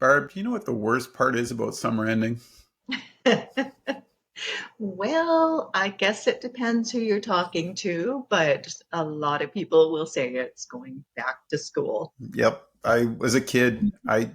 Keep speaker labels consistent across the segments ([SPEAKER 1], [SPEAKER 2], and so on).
[SPEAKER 1] Barb, you know what the worst part is about summer ending?
[SPEAKER 2] Well, I guess it depends who you're talking to, but a lot of people will say it's going back to school.
[SPEAKER 1] Yep. I was a kid. I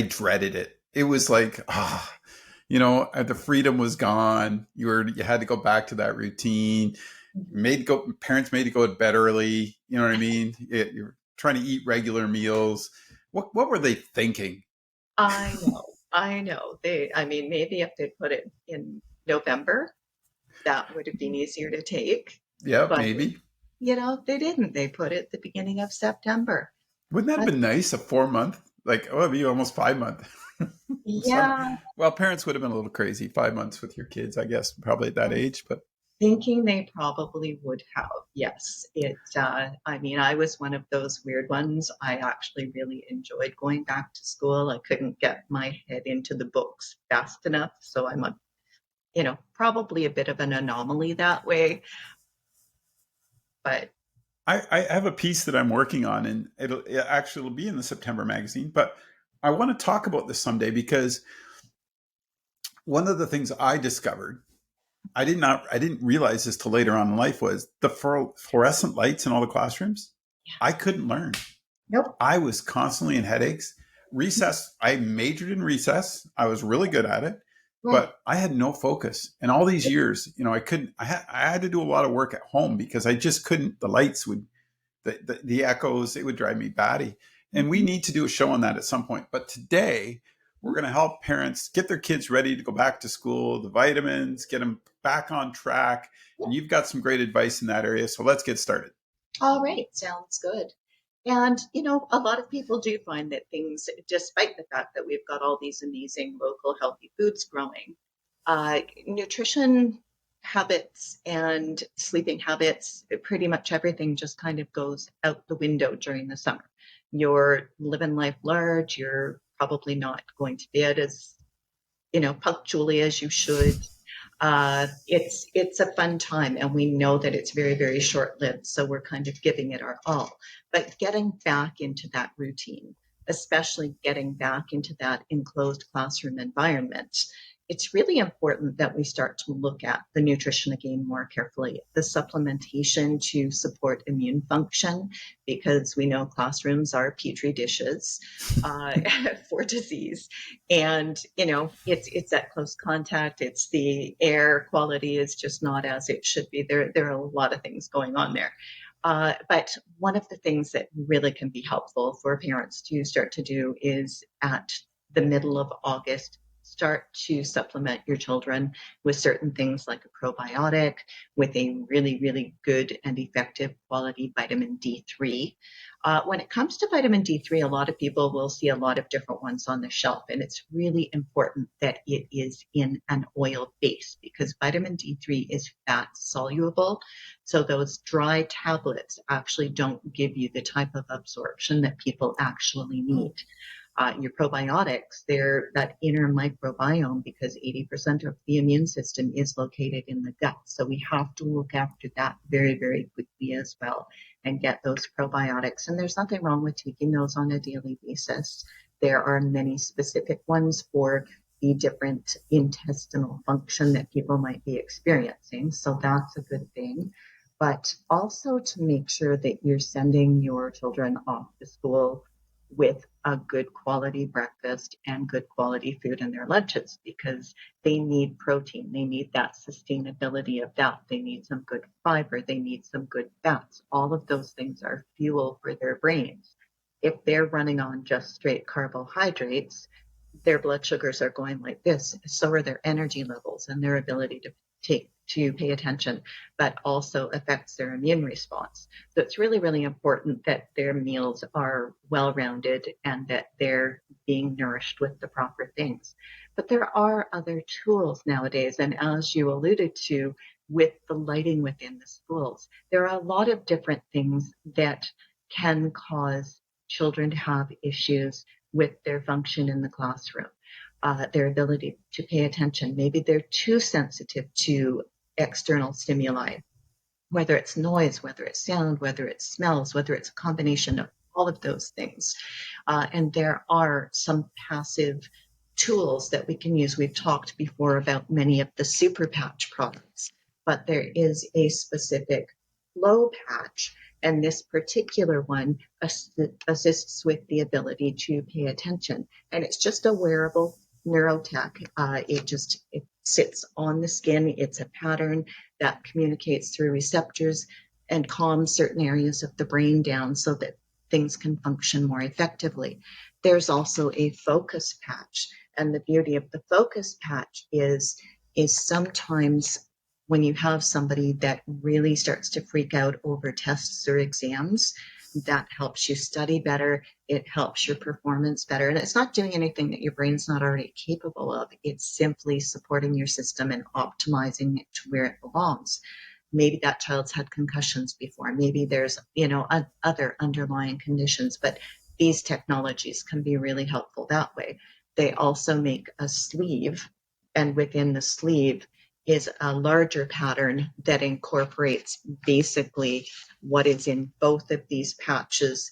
[SPEAKER 1] dreaded it. It was like, the freedom was gone. You had to go back to that routine.
[SPEAKER 2] Mhm.
[SPEAKER 1] Made go Parents made you go to bed early. You know what I mean? You're trying to eat regular meals. What were they thinking?
[SPEAKER 2] I know, I know. I mean, maybe if they put it in November, that would have been easier to take.
[SPEAKER 1] Yep,
[SPEAKER 2] But,
[SPEAKER 1] maybe.
[SPEAKER 2] they didn't. They put it at the beginning of September.
[SPEAKER 1] Wouldn't that have
[SPEAKER 2] But
[SPEAKER 1] been nice? A 4 month, like it'd be almost 5 month. Some
[SPEAKER 2] yeah,
[SPEAKER 1] Well, parents would have been a little crazy. 5 months with your kids, I guess, probably at that age. But
[SPEAKER 2] thinking they probably would have. Yes, I mean, I was one of those weird ones. I actually really enjoyed going back to school. I couldn't get my head into the books fast enough. So probably a bit of an anomaly that way. But
[SPEAKER 1] I have a piece that I'm working on, and it'll be in the September magazine. But I want to talk about this someday because one of the things I discovered, I didn't realize this till later on in life, was the fluorescent lights in all the classrooms. I couldn't learn.
[SPEAKER 2] nope.
[SPEAKER 1] I was constantly in headaches. Recess, I majored in recess. I was really good at it,
[SPEAKER 2] Right.
[SPEAKER 1] but I had no focus. And all these years, I couldn't, I had to do a lot of work at home because I just couldn't, the lights would, the echoes, it would drive me batty. And we
[SPEAKER 2] Mhm.
[SPEAKER 1] need to do a show on that at some point. But today, we're going to help parents get their kids ready to go back to school, the vitamins, get them back on track. And you've got some great advice in that area. So let's get started.
[SPEAKER 2] All right, sounds good. And, a lot of people do find that things, despite the fact that we've got all these amazing local healthy foods growing, nutrition habits and sleeping habits, pretty much everything just kind of goes out the window during the summer. You're living life large, you're probably not going to bed as, punctually as you should. It's a fun time, and we know that it's very, very short lived. So we're kind of giving it our all. But getting back into that routine, especially getting back into that enclosed classroom environment, it's really important that we start to look at the nutrition again more carefully, the supplementation to support immune function, because we know classrooms are petri dishes uh, for disease. And it's at close contact. It's the air quality is just not as it should be. There are a lot of things going on there. But one of the things that really can be helpful for parents to start to do is at the middle of August, start to supplement your children with certain things like a probiotic, with a really, really good and effective quality vitamin D3. When it comes to vitamin D3, a lot of people will see a lot of different ones on the shelf, and it's really important that it is in an oil base because vitamin D3 is fat soluble. So those dry tablets actually don't give you the type of absorption that people actually need. Your probiotics, they're that inner microbiome because 80% of the immune system is located in the gut. So we have to look after that very, very quickly as well and get those probiotics. And there's nothing wrong with taking those on a daily basis. There are many specific ones for the different intestinal function that people might be experiencing. So that's a good thing. But also to make sure that you're sending your children off to school with a good quality breakfast and good quality food in their lunches because they need protein. They need that sustainability of that. They need some good fiber. They need some good fats. All of those things are fuel for their brains. If they're running on just straight carbohydrates, their blood sugars are going like this. So are their energy levels and their ability to pay attention, but also affects their immune response. So it's really, really important that their meals are well rounded and that they're being nourished with the proper things. But there are other tools nowadays, and as you alluded to, with the lighting within the schools, there are a lot of different things that can cause children to have issues with their function in the classroom, their ability to pay attention. Maybe they're too sensitive to external stimuli, whether it's noise, whether it's sound, whether it's smells, whether it's a combination of all of those things. And there are some passive tools that we can use. We've talked before about many of the super patch products, but there is a specific flow patch, and this particular one assists with the ability to pay attention. And it's just a wearable neurotech. It sits on the skin. It's a pattern that communicates through receptors and calms certain areas of the brain down so that things can function more effectively. There's also a focus patch, and the beauty of the focus patch is sometimes when you have somebody that really starts to freak out over tests or exams, that helps you study better. It helps your performance better. And it's not doing anything that your brain's not already capable of. It's simply supporting your system and optimizing it to where it belongs. Maybe that child's had concussions before. Maybe there's, other underlying conditions, but these technologies can be really helpful that way. They also make a sleeve, and within the sleeve is a larger pattern that incorporates basically what is in both of these patches,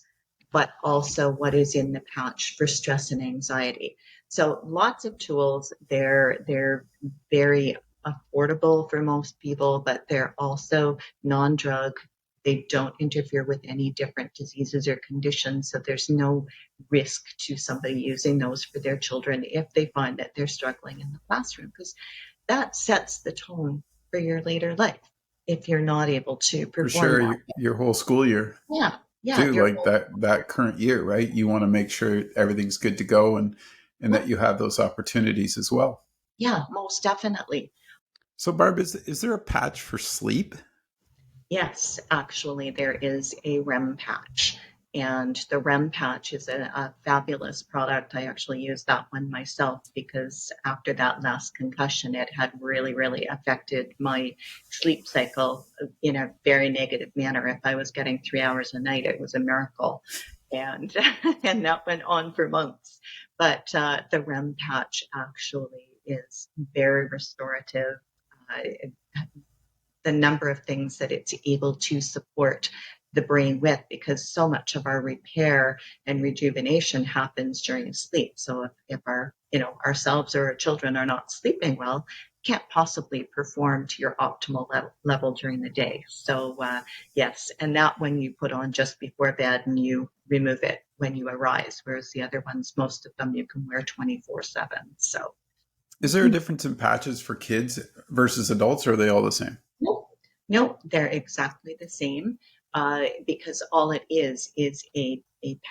[SPEAKER 2] but also what is in the patch for stress and anxiety. So lots of tools. They're very affordable for most people, but they're also non-drug. They don't interfere with any different diseases or conditions, so there's no risk to somebody using those for their children if they find that they're struggling in the classroom, because that sets the tone for your later life if you're not able to
[SPEAKER 1] For
[SPEAKER 2] perform
[SPEAKER 1] sure,
[SPEAKER 2] that.
[SPEAKER 1] your whole school year
[SPEAKER 2] Yeah, yeah,
[SPEAKER 1] too,
[SPEAKER 2] your
[SPEAKER 1] like that current year, right? You want to make sure everything's good to go, and that you have those opportunities as well.
[SPEAKER 2] yeah, most definitely.
[SPEAKER 1] So, Barb, is there a patch for sleep?
[SPEAKER 2] Yes, actually, there is a REM patch, and the REM patch is a fabulous product. I actually used that one myself because after that last concussion, it had really, really affected my sleep cycle in a very negative manner. If I was getting 3 hours a night, it was a miracle, and and that went on for months. But the REM patch actually is very restorative. The number of things that it's able to support the brain with, because so much of our repair and rejuvenation happens during sleep. So if our, ourselves or our children are not sleeping well, can't possibly perform to your optimal level during the day. So yes, and that when you put on just before bed and you remove it when you arise, whereas the other ones, most of them you can wear 24/7. So
[SPEAKER 1] Is there a difference in patches for kids versus adults, or are they all the same?
[SPEAKER 2] nope. Nope, they're exactly the same, because all it is a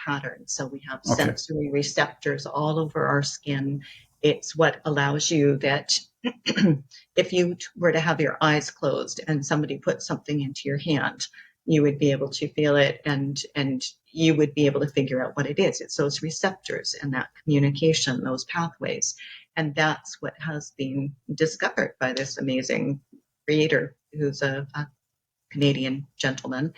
[SPEAKER 2] pattern. So we have
[SPEAKER 1] Okay.
[SPEAKER 2] sensory receptors all over our skin. It's what allows you that if you were to have your eyes closed and somebody put something into your hand, you would be able to feel it, and you would be able to figure out what it is. It's those receptors and that communication, those pathways. And that's what has been discovered by this amazing creator, who's a Canadian gentleman,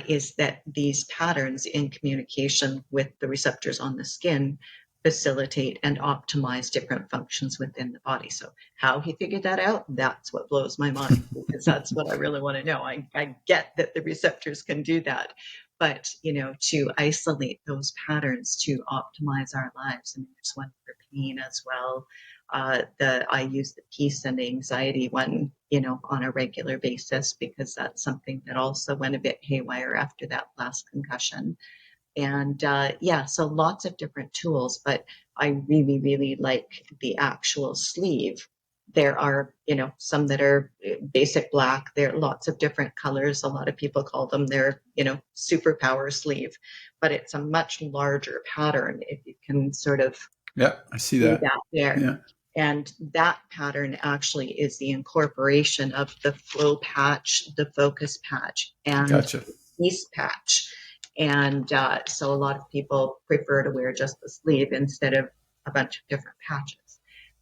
[SPEAKER 2] is that these patterns in communication with the receptors on the skin facilitate and optimize different functions within the body. So how he figured that out, that's what blows my mind, because that's what I really want to know. I get that the receptors can do that, but to isolate those patterns to optimize our lives. I mean, there's one for pain as well. I use the peace and anxiety one, on a regular basis, because that's something that also went a bit haywire after that last concussion. And yeah, so lots of different tools, but I really, really like the actual sleeve. There are, some that are basic black. There are lots of different colors. A lot of people call them their, superpower sleeve, but it's a much larger pattern if you can sort of
[SPEAKER 1] Yeah, I see
[SPEAKER 2] see
[SPEAKER 1] that.
[SPEAKER 2] that there.
[SPEAKER 1] Yeah,
[SPEAKER 2] And that pattern actually is the incorporation of the flow patch, the focus patch, and
[SPEAKER 1] gotcha.
[SPEAKER 2] the piece patch. And so a lot of people prefer to wear just the sleeve instead of a bunch of different patches.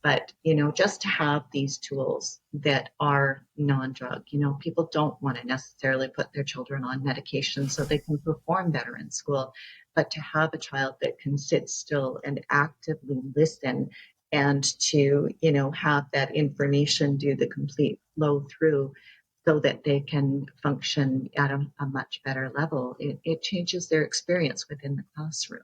[SPEAKER 2] But, just to have these tools that are non-drug, people don't want to necessarily put their children on medication so they can perform better in school. But to have a child that can sit still and actively listen, and to have that information do the complete flow through so that they can function at a much better level. It changes their experience within the classroom.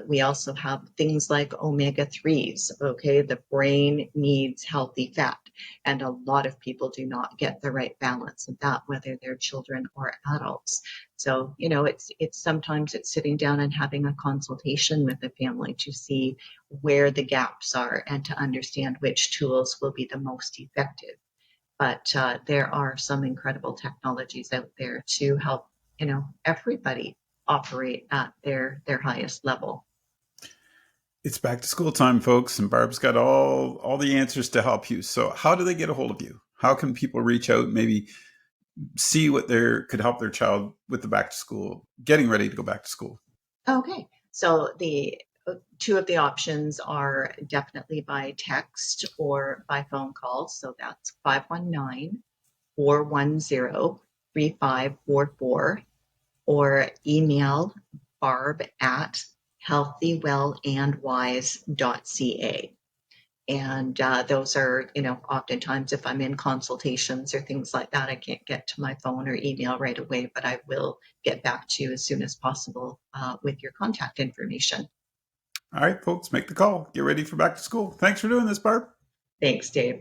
[SPEAKER 2] We also have things like omega 3s. Okay, the brain needs healthy fat, and a lot of people do not get the right balance of that, whether they're children or adults. So, it's sometimes it's sitting down and having a consultation with the family to see where the gaps are and to understand which tools will be the most effective. But there are some incredible technologies out there to help, everybody operate at their highest level.
[SPEAKER 1] It's back to school time, folks, and Barb's got all the answers to help you. So, how do they get a hold of you? How can people reach out? Maybe see what they could help their child with the back to school, getting ready to go back to school.
[SPEAKER 2] Okay, so the two of the options are definitely by text or by phone call. So that's 519-410-3544, or email Barb at healthywellandwise.ca. And those are, oftentimes if I'm in consultations or things like that, I can't get to my phone or email right away, but I will get back to you as soon as possible with your contact information.
[SPEAKER 1] All right, folks, make the call. Get ready for back to school. Thanks for doing this, Barb.
[SPEAKER 2] Thanks, Dave.